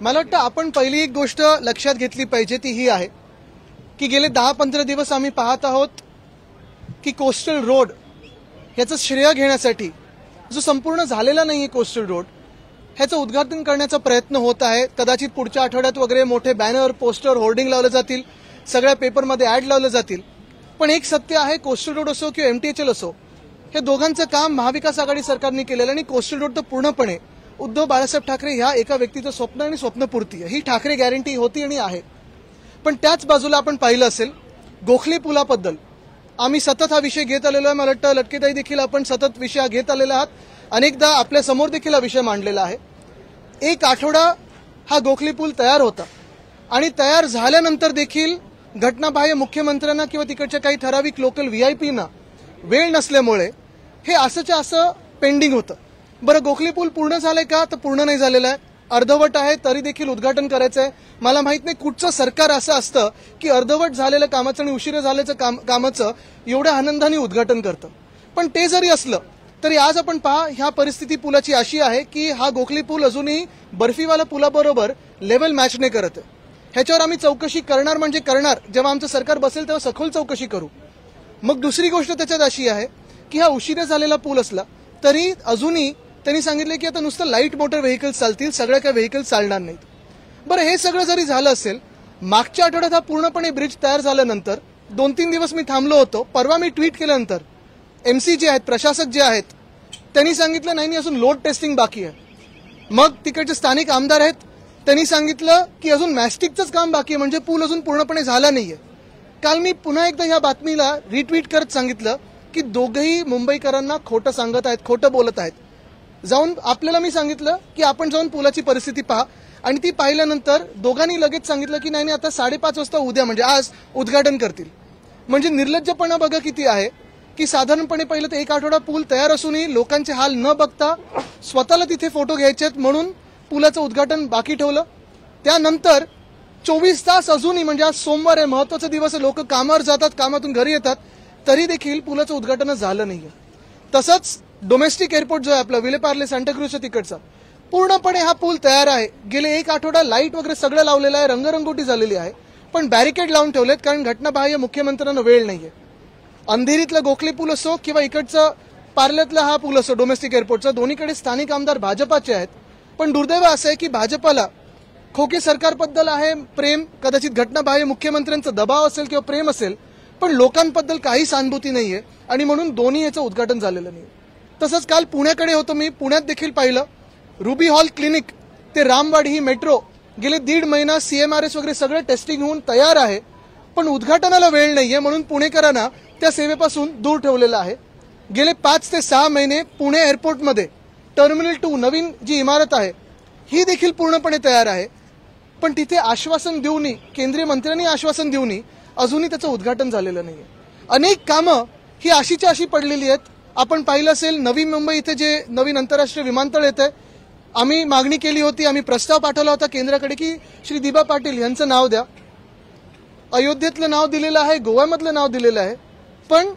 मला वाटतं आपण पहिली एक गोष्ट लक्षात घेतली पाहिजे ती ही आहे की गेले 10-15 दिवस आम्ही पाहत आहोत की कोस्टल रोड ह्याचं श्रेय घेण्यासाठी जो संपूर्ण झालेला नाहीये कोस्टल रोड ह्याचं उद्घाटन करण्याचा प्रयत्न होत आहे। कदाचित पुढच्या आठवड्यात वगैरे मोठे बॅनर पोस्टर होर्डिंग लावले जातील, सगळ्या पेपरमध्ये ॲड लावले जातील। पण एक सत्य आहे, कोस्टल रोड असो किंवा MTHL असो, हे दोघांचं काम महाविकास आघाडी सरकारने केलेलं आणि कोस्टल रोड तर पूर्णपणे उद्धव बाळासाहेब ठाकरे ह्या एका व्यक्तीचं स्वप्न आणि स्वप्नपूर्ती ही ठाकरे गॅरंटी होती आणि आहे। पण त्याच बाजूला आपण पाहिलं असेल गोखले पुलाबद्दल आम्ही सतत हा विषय घेत आलेलो आहे। मला वाटतं लटकेताई देखील आपण सतत विषय घेत आलेला आहात, अनेकदा आपल्या समोर देखील हा विषय मांडलेला आहे। एक आठवडा हा गोखले पूल तयार होता आणि तयार झाल्यानंतर देखील घटनाबाह्य मुख्यमंत्र्यांना किंवा तिकडच्या काही ठराविक लोकल VIP ना वेळ नसल्यामुळे हे असंच्या असं पेंडिंग होतं। बरं, गोखले पूल पूर्ण झालंय का? तर पूर्ण नाही झालेलं आहे, अर्धवट आहे, तरी देखील उद्घाटन करायचं आहे। मला माहित नाही कुठचं सरकार असं असतं की अर्धवट झालेलं कामाचं आणि उशिरा झाल्याचं कामाचं एवढ्या आनंदाने उद्घाटन करतं। पण ते जरी असलं तरी आज आपण पहा ह्या परिस्थिती पुलाची अशी आहे की हा गोखले पूल अजूनही बर्फीवाला पुलाबरोबर लेवल मॅच नाही करत आहे। ह्याच्यावर आम्ही चौकशी करणार म्हणजे करणार, जेव्हा आमचं सरकार बसेल तेव्हा सखोल चौकशी करू। मग दुसरी गोष्ट त्याच्यात अशी आहे की हा उशिरा झालेला पूल असला तरी अजूनही त्यांनी सांगितले की आता नुसतं लाईट मोटर व्हेकल्स चालतील, सगळ्या काही व्हेकल्स चालणार नाहीत। बरं, हे सगळं जरी झालं असेल, मागच्या आठवड्यात हा पूर्णपणे ब्रिज तयार झाल्यानंतर 2-3 दिवस मी थांबलो होतो। परवा मी ट्विट केल्यानंतर MC जे आहेत, प्रशासक जे आहेत, त्यांनी सांगितलं नाही अजून लोड टेस्टिंग बाकी आहे। मग तिकडचे स्थानिक आमदार आहेत, त्यांनी सांगितलं की अजून मॅस्टिकचंच काम बाकी आहे, म्हणजे पूल अजून पूर्णपणे झाला नाहीये। काल मी पुन्हा एकदा या बातमीला रिट्वीट करत सांगितलं की दोघेही मुंबईकरांना खोटं सांगत आहेत, खोटं बोलत आहेत। जाऊन आपल्याला मी सांगितलं की आपण जाऊन पुलाची परिस्थिती पहा आणि ती पाहिल्यानंतर दोघांनी लगेच सांगितलं की नाही आता 5:30 वाजता उद्या म्हणजे आज उद्घाटन करतील। म्हणजे निर्लज्जपणा बघा किती आहे की साधारणपणे पहिलं तर एक आठवडा पूल तयार असूनही लोकांचे हाल न बघता स्वतःला तिथे फोटो घ्यायचे म्हणून पुलाचं उद्घाटन बाकी ठेवलं। त्यानंतर 24 तास अजूनही, म्हणजे आज सोमवार आहे, महत्वाचा दिवस आहे, लोक कामावर जातात, कामातून घरी येतात, तरी देखील पुलाचं उद्घाटन झालं नाहीये। तसंच डोमेस्टिक एअरपोर्ट जो आहे आपला विलेपार्ले सांताक्रूजच्या तिकडचा, पूर्णपणे हा पूल तयार आहे। गेले एक आठवडा लाईट वगैरे सगळं लावलेलं आहे, रंगरंगोटी झालेली आहे, पण बॅरिकेड लावून ठेवलेत कारण घटनाबाह्य मुख्यमंत्र्यांना वेळ नाहीये। अंधेरीतला गोखले पूल असो किंवा इकडचा पार्ल्यातला हा पूल असो डोमेस्टिक एअरपोर्टचा, दोन्हीकडे स्थानिक आमदार भाजपाचे आहेत। पण दुर्दैव असं आहे की भाजपाला खोके सरकारबद्दल आहे प्रेम, कदाचित घटनाबाह्य मुख्यमंत्र्यांचा दबाव असेल किंवा प्रेम असेल, पण लोकांबद्दल काही सहानुभूती नाहीये आणि म्हणून दोन्ही याचं उद्घाटन झालेलं नाही। तसंच काल पुण्याकडे होतो मी, पुण्यात देखील पाहिलं रुबी हॉल क्लिनिक ते रामवाडी ही मेट्रो गेले 1.5 महिना CMRS वगैरे सगळं टेस्टिंग होऊन तयार आहे, पण उद्घाटनाला वेळ नाहीये म्हणून पुणेकरांना त्या सेवेपासून दूर ठेवलेलं आहे। गेले 5 ते 6 महिने पुणे एअरपोर्टमध्ये टर्मिनल 2 नवीन जी इमारत आहे ही देखील पूर्णपणे तयार आहे, पण तिथे आश्वासन देऊनही, केंद्रीय मंत्र्यांनी आश्वासन देऊनही अजूनही त्याचं उद्घाटन झालेलं नाहीये। अनेक कामं ही अशीच्या अशी पडलेली आहेत। आपण पाहिलं असेल नवी मुंबई इथे जे नवीन आंतरराष्ट्रीय विमानतळ येतंय, आम्ही मागणी केली होती, आम्ही प्रस्ताव पाठवला होता केंद्राकडे की श्री दिबा पाटील यांचं नाव द्या। अयोध्येतलं नाव दिलेलं आहे, गोव्यामधलं नाव दिलेलं आहे, पण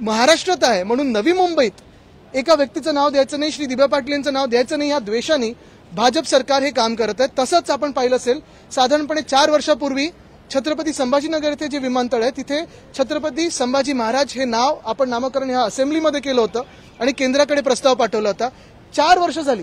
महाराष्ट्रात आहे म्हणून नवी मुंबईत एका व्यक्तीचं नाव द्यायचं नाही, श्री दिबा पाटील यांचं नाव द्यायचं नाही, या द्वेषाने भाजप सरकार हे काम करत आहे। तसंच आपण पाहिलं असेल साधारणपणे 4 वर्षापूर्वी छत्रपती संभाजीनगर येथे जे विमानतळ आहे तिथे छत्रपती संभाजी महाराज हे नाव आपण नामकरण ह्या असेंब्लीमध्ये केलं होतं आणि केंद्राकडे प्रस्ताव पाठवला होता। 4 वर्ष झाली।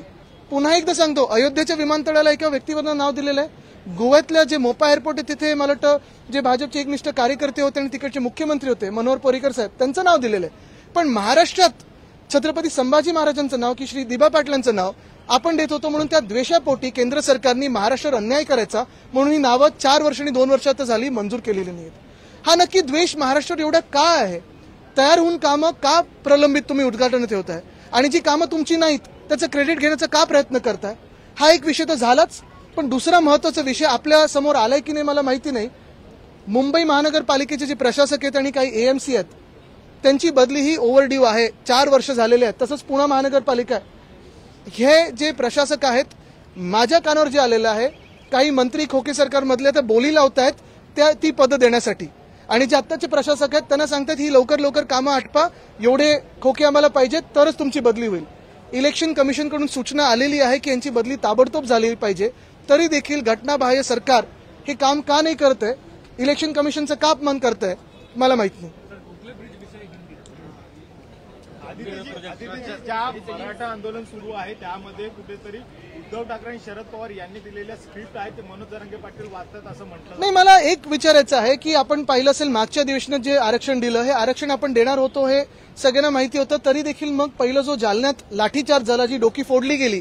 पुन्हा एकदा सांगतो, अयोध्येच्या विमानतळाला एका व्यक्तीवरनं नाव दिलेलं आहे। गोव्यातल्या जे मोपा एअरपोर्ट आहे तिथे मला वाटतं जे भाजपचे एकनिष्ठ कार्यकर्ते होते आणि तिकडचे मुख्यमंत्री होते मनोहर पर्रिकर साहेब, त्यांचं नाव दिलेलं आहे। पण महाराष्ट्रात छत्रपती संभाजी महाराजांचं नाव की श्री दिबा पाटलांचं नाव आपण देत होतो म्हणून त्या द्वेषापोटी केंद्र सरकारने महाराष्ट्रावर अन्याय करायचा म्हणून ही नावं 4 वर्ष आणि 2 वर्षात झाली मंजूर केलेली नाहीत। हा नक्की द्वेष महाराष्ट्रावर एवढा का आहे? तयार होऊन कामं का प्रलंबित तुम्ही उद्घाटन ठेवताय आणि जी कामं तुमची नाहीत त्याचं क्रेडिट घेण्याचा का प्रयत्न करताय? हा एक विषय तर झालाच, पण दुसरा महत्वाचा विषय आपल्या समोर आलाय की नाही मला माहिती नाही। मुंबई महानगरपालिकेचे जे प्रशासक आहेत आणि काही AMC आहेत त्यांची बदली ही ओव्हरड्यू आहे, 4 वर्ष झालेले आहेत। तसंच पुणे महानगरपालिका आहे, हे जे प्रशासक आहेत माझ्या कानावर जे आलेलं आहे काही मंत्री खोके सरकारमधले तर बोली लावतायत ती पदं देण्यासाठी, आणि जे आत्ताचे प्रशासक आहेत त्यांना सांगतात ही लवकर कामं आटपा, एवढे खोके आम्हाला पाहिजेत तरच तुमची बदली होईल। इलेक्शन कमिशनकडून सूचना आलेली आहे की यांची बदली ताबडतोब झाली पाहिजे, तरी देखील घटनाबाह्य सरकार हे काम का नाही करतंय, इलेक्शन कमिशनचं का अपमान करतंय मला माहित नाही. ज्या मराठा आंदोलन सुरू आहे त्यामध्ये कुठेतरी उद्धव ठाकरे आणि शरद पवार यांनी दिलेल्या स्क्रिप्ट आहे ते मनोज जरांगे पाटील वाचतात असं म्हटलं नाही. मला एक विचारायचं आहे की आपण पाहिलं असेल मागच्या अधिवेशनात जे आरक्षण दिलं, हे आरक्षण आपण देणार होतो हे सगळ्यांना माहिती होतं, तरी देखील मग पहिलं जो जालन्यात लाठीचार्ज झाला, जी डोकी फोडली गेली,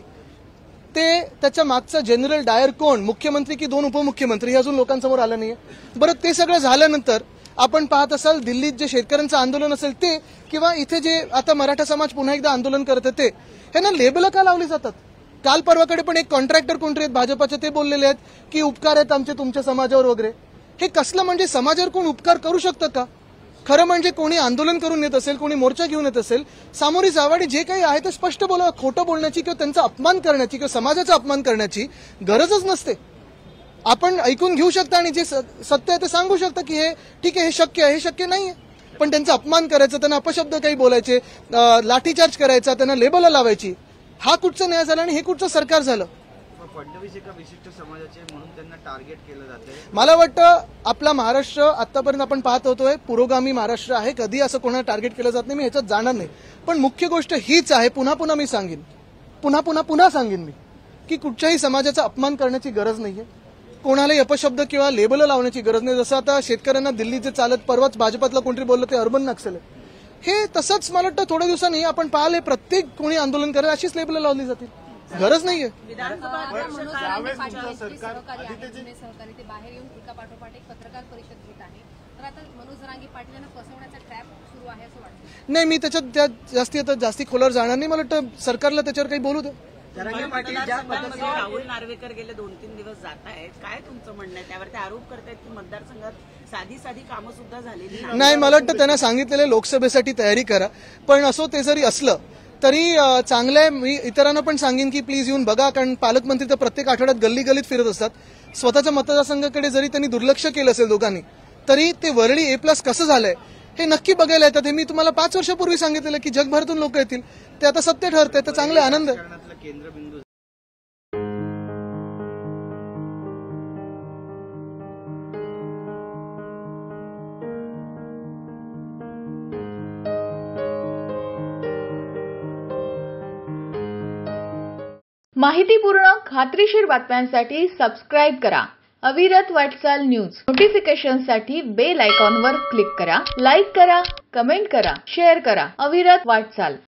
ते त्याच्या मागचा जनरल डायर कोण, मुख्यमंत्री की दोन उपमुख्यमंत्री, हे अजून लोकांसमोर आलं नाहीये. बरं, ते सगळं झाल्यानंतर आपण पाहत असाल दिल्लीत जे शेतकऱ्यांचं आंदोलन असेल ते, किंवा इथे जे आता मराठा समाज पुन्हा एकदा आंदोलन करत आहे ते, ह्यांना लेबल का लावली जातात? काल परवाकडे पण एक कॉन्ट्रॅक्टर कोणतरी आहेत भाजपाचे, ते बोललेले आहेत की उपकार आहेत आमचे तुमच्या समाजावर वगैरे. हे कसलं म्हणजे समाजावर कोण उपकार करू शकतं का? खरं म्हणजे कोणी आंदोलन करून येत असेल, कोणी मोर्चा घेऊन येत असेल, सामोरी जावाडी जे काही आहे ते स्पष्ट बोला. खोटं बोलण्याची किंवा त्यांचा अपमान करण्याची किंवा समाजाचा अपमान करण्याची गरजच नसते. आपण ऐकून घेऊ शकता आणि जे सत्य आहे ते सांगू शकता की हे ठीक आहे, हे शक्य आहे, हे शक्य नाहीये. पण त्यांचा अपमान करायचा, त्यांना अपशब्द काही बोलायचे, लाठीचार्ज करायचा, त्यांना लेबल लावायची, हा कुठचा न्याय झाला आणि हे कुठचं सरकार झालं? फडणवीस एका विशिष्ट समाजाचे म्हणून त्यांना टार्गेट केलं जाते. मला वाटतं आपला महाराष्ट्र आतापर्यंत आपण पाहत होतोय पुरोगामी महाराष्ट्र आहे, कधी असं कोणाला टार्गेट केलं जात नाही, मी ह्याच्यात जाणार नाही. पण मुख्य गोष्ट हीच आहे, पुन्हा पुन्हा मी सांगेन, पुन्हा सांगेन मी, की कुठच्याही समाजाचा अपमान करण्याची गरज नाहीये, कोणालाही अपशब्द किंवा लेबल लावण्याची गरज नाही. जसं आता शेतकऱ्यांना दिल्लीत जे चालत, परवाच भाजपातलं कोणतरी बोललं ते अर्बन नक्सल आहे, हे तसंच मला वाटतं थोड्या दिवसांनी आपण पाहिले प्रत्येक कोणी आंदोलन करेल अशीच लेबल लावली जातील, गरज नाहीये. सहकारी ते बाहेर येऊन एका पाठोपाठ एक पत्रकार परिषद घेत आहे, तर आता मनोज जरांगे पाटील यांना फसवण्याचा ट्रॅप सुरू आहे असं वाटतं? नाही, मी त्याच्यात जास्ती खोलवर जाणार नाही. मला वाटतं सरकारला त्याच्यावर काही बोलू दे. जरांगे पाटील ज्या पद्धतीने राहुल नार्वेकर गेले 2-3 दिवस जात आहेत, काय तुमचं म्हणणं आहे त्यावर? ते आरोप करतायत की मतदारसंघात साधी कामं सुद्धा झालेली नाही. मला वाटतं त्यांना सांगितलेलं लोकसभेसाठी तयारी करा, पण असो ते जरी असलं तरी चांगलं आहे. मी इतरांना पण सांगेन की प्लीज येऊन बघा, कारण पालकमंत्री तर प्रत्येक आठवड्यात गल्लीत फिरत असतात. स्वतःच्या मतदारसंघाकडे जरी त्यांनी दुर्लक्ष केलं असेल दोघांनी, तरी ते वरळी A+ कसं झालंय हे नक्की बघायला येतात. हे मी तुम्हाला 5 वर्षापूर्वी सांगितलेलं की जगभरातून लोक येतील, ते आता सत्य ठरतंय, तर चांगले आनंद आहे. केंद्रबिंदू माहितीपूर्ण खात्रीशीर बातम्यांसाठी सबस्क्राईब करा अविरत वाटचाल न्यूज. नोटिफिकेशनसाठी बेल आयकॉनवर क्लिक करा. लाईक करा, कमेंट करा, शेअर करा. अविरत वाटचाल.